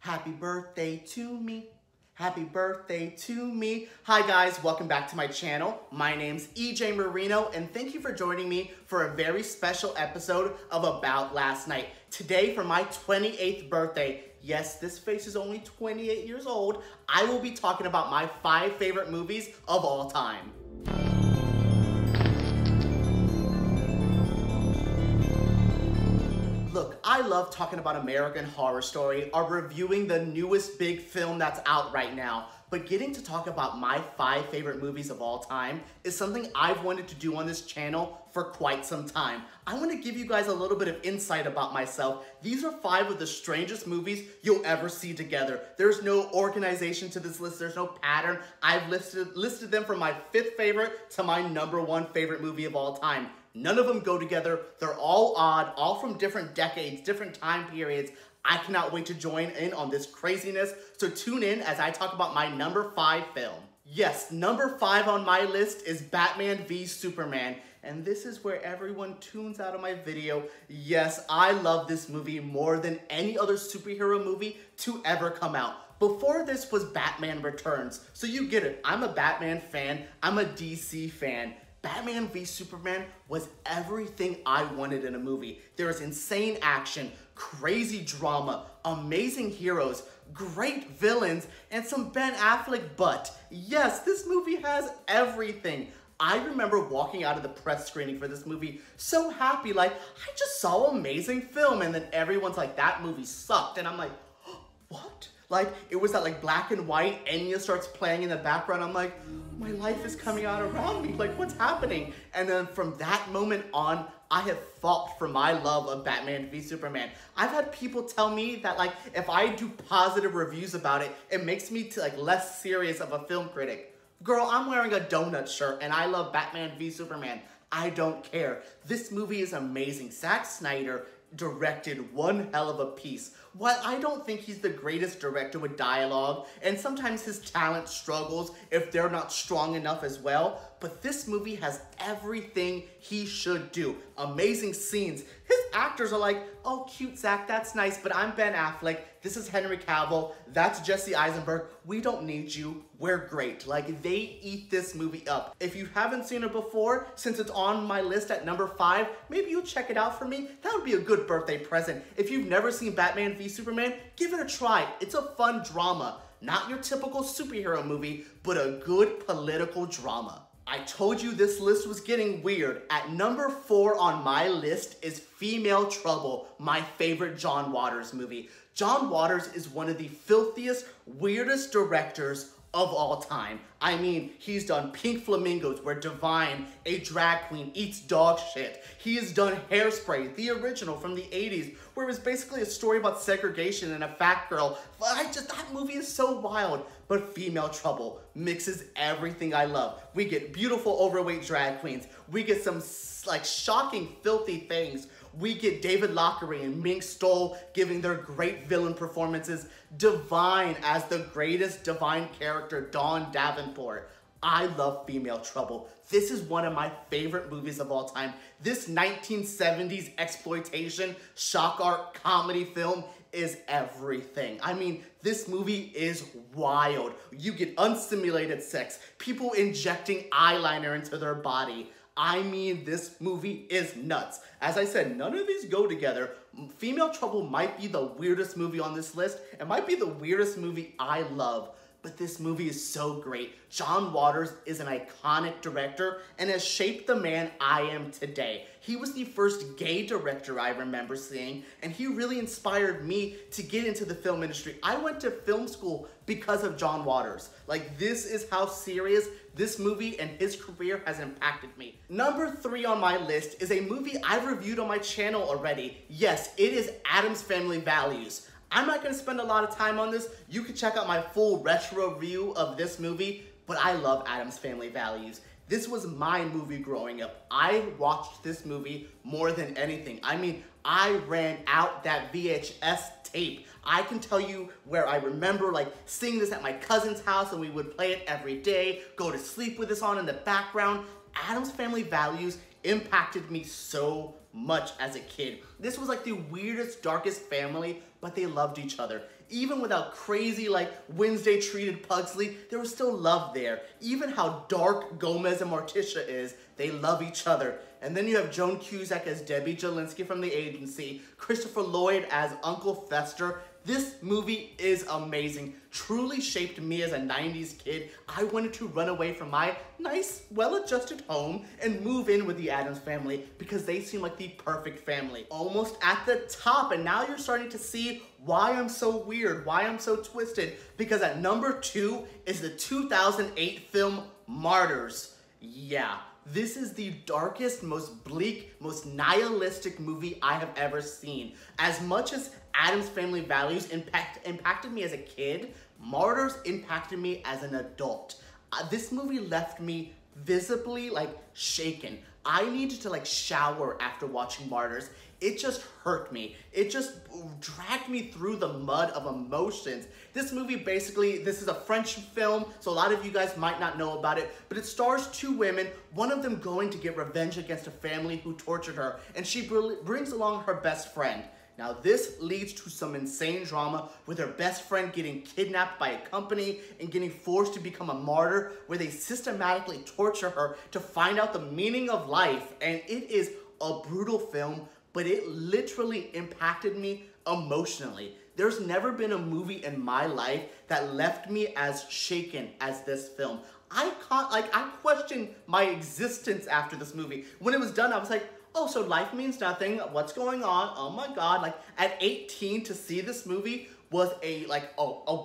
Happy birthday to me. Happy birthday to me. Hi guys, welcome back to my channel. My name's EJ Marino and thank you for joining me for a very special episode of About Last Night. Today for my 28th birthday, yes, this face is only 28 years old, I will be talking about my 5 favorite movies of all time. Look, I love talking about American Horror Story or reviewing the newest big film that's out right now. But getting to talk about my 5 favorite movies of all time is something I've wanted to do on this channel for quite some time. I want to give you guys a little bit of insight about myself. These are 5 of the strangest movies you'll ever see together. There's no organization to this list. There's no pattern. I've listed them from my 5th favorite to my #1 favorite movie of all time. None of them go together. They're all odd, all from different decades, different time periods. I cannot wait to join in on this craziness, so tune in as I talk about my #5 film. Yes, #5 on my list is Batman v Superman, and this is where everyone tunes out of my video. Yes, I love this movie more than any other superhero movie to ever come out. Before this was Batman Returns, so you get it. I'm a Batman fan, I'm a DC fan. Batman v Superman was everything I wanted in a movie. There was insane action, crazy drama, amazing heroes, great villains, and some Ben Affleck butt. Yes, this movie has everything. I remember walking out of the press screening for this movie so happy, like, I just saw an amazing film, and then everyone's like, that movie sucked, and I'm like, oh, what? Like, it was that like black and white, Enya starts playing in the background, I'm like, my life is coming out around me, like what's happening? And then from that moment on, I have fought for my love of Batman v Superman. I've had people tell me that like, if I do positive reviews about it, it makes me like less serious of a film critic. Girl, I'm wearing a donut shirt and I love Batman v Superman. I don't care. This movie is amazing. Zack Snyder directed one hell of a piece. While I don't think he's the greatest director with dialogue, and sometimes his talent struggles if they're not strong enough as well, but this movie has everything he should do. Amazing scenes. His actors are like, oh cute Zach, that's nice, but I'm Ben Affleck, this is Henry Cavill, that's Jesse Eisenberg, we don't need you, we're great. Like, they eat this movie up. If you haven't seen it before, since it's on my list at #5, maybe you'll check it out for me. That would be a good birthday present. If you've never seen Batman v Superman, give it a try. It's a fun drama. Not your typical superhero movie, but a good political drama. I told you this list was getting weird. At #4 on my list is Female Trouble, my favorite John Waters movie. John Waters is one of the filthiest, weirdest directors of all time. I mean, he's done Pink Flamingos, where Divine, a drag queen, eats dog shit. He has done Hairspray, the original from the 80s, where it was basically a story about segregation and a fat girl. That movie is so wild. But Female Trouble mixes everything I love. We get beautiful, overweight drag queens. We get some like shocking, filthy things. We get David Lochary and Mink Stoll giving their great villain performances. Divine as the greatest Divine character, Dawn Davenport. I love Female Trouble. This is one of my favorite movies of all time. This 1970s exploitation, shock art comedy film is everything. I mean, this movie is wild. You get unstimulated sex, people injecting eyeliner into their body. I mean, this movie is nuts. As I said, none of these go together. Female Trouble might be the weirdest movie on this list. It might be the weirdest movie I love. But this movie is so great. John Waters is an iconic director and has shaped the man I am today. He was the first gay director I remember seeing, and he really inspired me to get into the film industry. I went to film school because of John Waters. Like, this is how serious this movie and his career has impacted me. #3 on my list is a movie I've reviewed on my channel already. Yes, it is Addams Family Values. I'm not gonna spend a lot of time on this. You can check out my full retro review of this movie, but I love Addams Family Values. This was my movie growing up. I watched this movie more than anything. I mean, I ran out that VHS tape. I can tell you where I remember like seeing this at my cousin's house and we would play it every day, go to sleep with this on in the background. Addams Family Values impacted me so much as a kid. This was like the weirdest, darkest family, but they loved each other. Even without crazy like Wednesday treated Pugsley, there was still love there. Even how dark Gomez and Morticia is, they love each other. And then you have Joan Cusack as Debbie Jelinski from The Agency, Christopher Lloyd as Uncle Fester. This movie is amazing. Truly shaped me as a 90s kid. I wanted to run away from my nice, well-adjusted home and move in with the Addams Family because they seem like the perfect family. Almost at the top, and now you're starting to see why I'm so weird, why I'm so twisted, because at number 2 is the 2008 film Martyrs. Yeah. This is the darkest, most bleak, most nihilistic movie I have ever seen. As much as Addams Family Values impacted me as a kid, Martyrs impacted me as an adult. This movie left me visibly shaken. I needed to shower after watching Martyrs. It just hurt me. It just dragged me through the mud of emotions. This movie basically, this is a French film, so a lot of you guys might not know about it, but it stars 2 women, one of them going to get revenge against a family who tortured her, and she brings along her best friend. Now this leads to some insane drama with her best friend getting kidnapped by a company and getting forced to become a martyr where they systematically torture her to find out the meaning of life. And it is a brutal film, but it literally impacted me emotionally. There's never been a movie in my life that left me as shaken as this film. I questioned my existence after this movie. When it was done, I was like, oh, so life means nothing. What's going on? Oh my God. At 18 to see this movie was a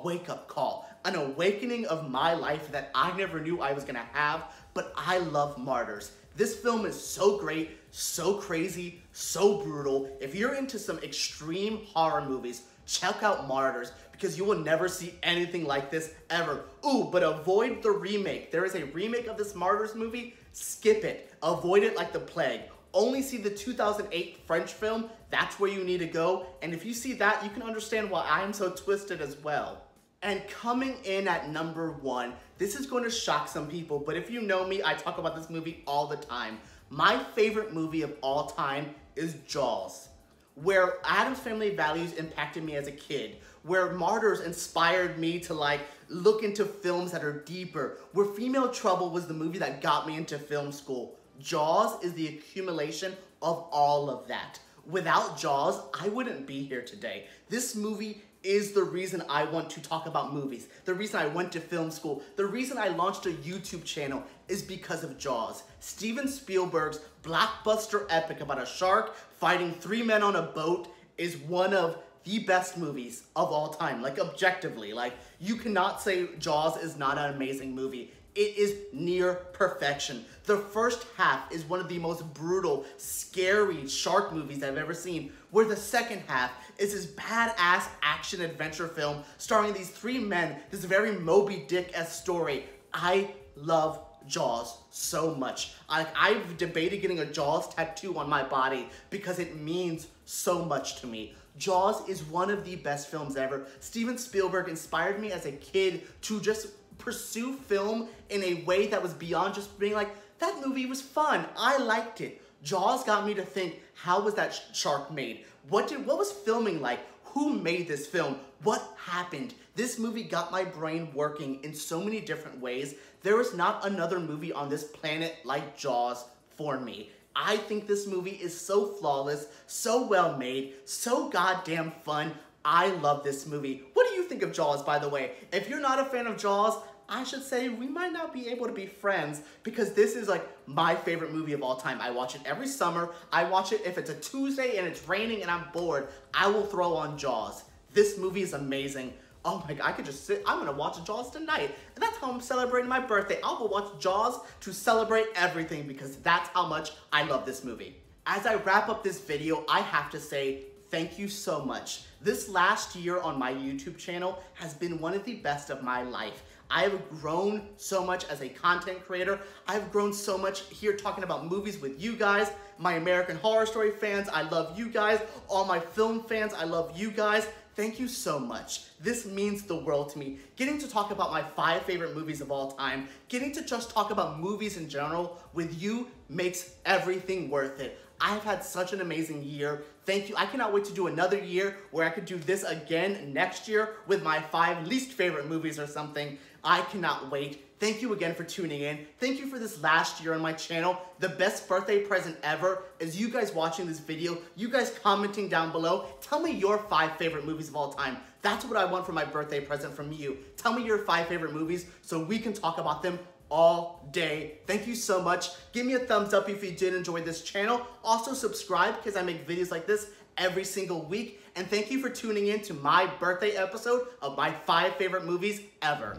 wake-up call, an awakening of my life that I never knew I was gonna have, but I love Martyrs. This film is so great, so crazy, so brutal. If you're into some extreme horror movies, check out Martyrs because you will never see anything like this ever. Ooh, but avoid the remake. There is a remake of this Martyrs movie. Skip it. Avoid it like the plague. Only see the 2008 French film. That's where you need to go. And if you see that, you can understand why I am so twisted as well. And coming in at number 1, this is going to shock some people, but if you know me, I talk about this movie all the time. My favorite movie of all time is Jaws, where Addams Family Values impacted me as a kid, where Martyrs inspired me to look into films that are deeper, where Female Trouble was the movie that got me into film school. Jaws is the accumulation of all of that. Without Jaws, I wouldn't be here today. This movie is the reason I want to talk about movies, the reason I went to film school, the reason I launched a YouTube channel is because of Jaws. Steven Spielberg's blockbuster epic about a shark fighting 3 men on a boat is one of the best movies of all time, objectively. You cannot say Jaws is not an amazing movie. It is near perfection. The first half is one of the most brutal, scary shark movies I've ever seen, where the second half is this badass action-adventure film starring these 3 men, this very Moby Dick-esque story. I love Jaws so much. I've debated getting a Jaws tattoo on my body because it means so much to me. Jaws is one of the best films ever. Steven Spielberg inspired me as a kid to just pursue film in a way that was beyond just being that movie was fun. I liked it. Jaws got me to think, how was that shark made? What was filming like? Who made this film? What happened? This movie got my brain working in so many different ways. There is not another movie on this planet like Jaws for me. I think this movie is so flawless, so well made, so goddamn fun. I love this movie. What do you think of Jaws, by the way? If you're not a fan of Jaws, I should say we might not be able to be friends because this is my favorite movie of all time. I watch it every summer. I watch it if it's a Tuesday and it's raining and I'm bored. I will throw on Jaws. This movie is amazing. Oh my God, I could just sit. I'm gonna watch Jaws tonight. And that's how I'm celebrating my birthday. I'll go watch Jaws to celebrate everything because that's how much I love this movie. As I wrap up this video, I have to say thank you so much. This last year on my YouTube channel has been one of the best of my life. I have grown so much as a content creator. I've grown so much here talking about movies with you guys, my American Horror Story fans, I love you guys. All my film fans, I love you guys. Thank you so much. This means the world to me. Getting to talk about my 5 favorite movies of all time, getting to just talk about movies in general with you makes everything worth it. I've had such an amazing year. Thank you. I cannot wait to do another year where I could do this again next year with my 5 least favorite movies or something. I cannot wait. Thank you again for tuning in. Thank you for this last year on my channel. The best birthday present ever is you guys watching this video, you guys commenting down below. Tell me your 5 favorite movies of all time. That's what I want for my birthday present from you. Tell me your 5 favorite movies so we can talk about them all day. Thank you so much. Give me a thumbs up if you did enjoy this channel. Also subscribe because I make videos like this every single week. And thank you for tuning in to my birthday episode of my 5 favorite movies ever.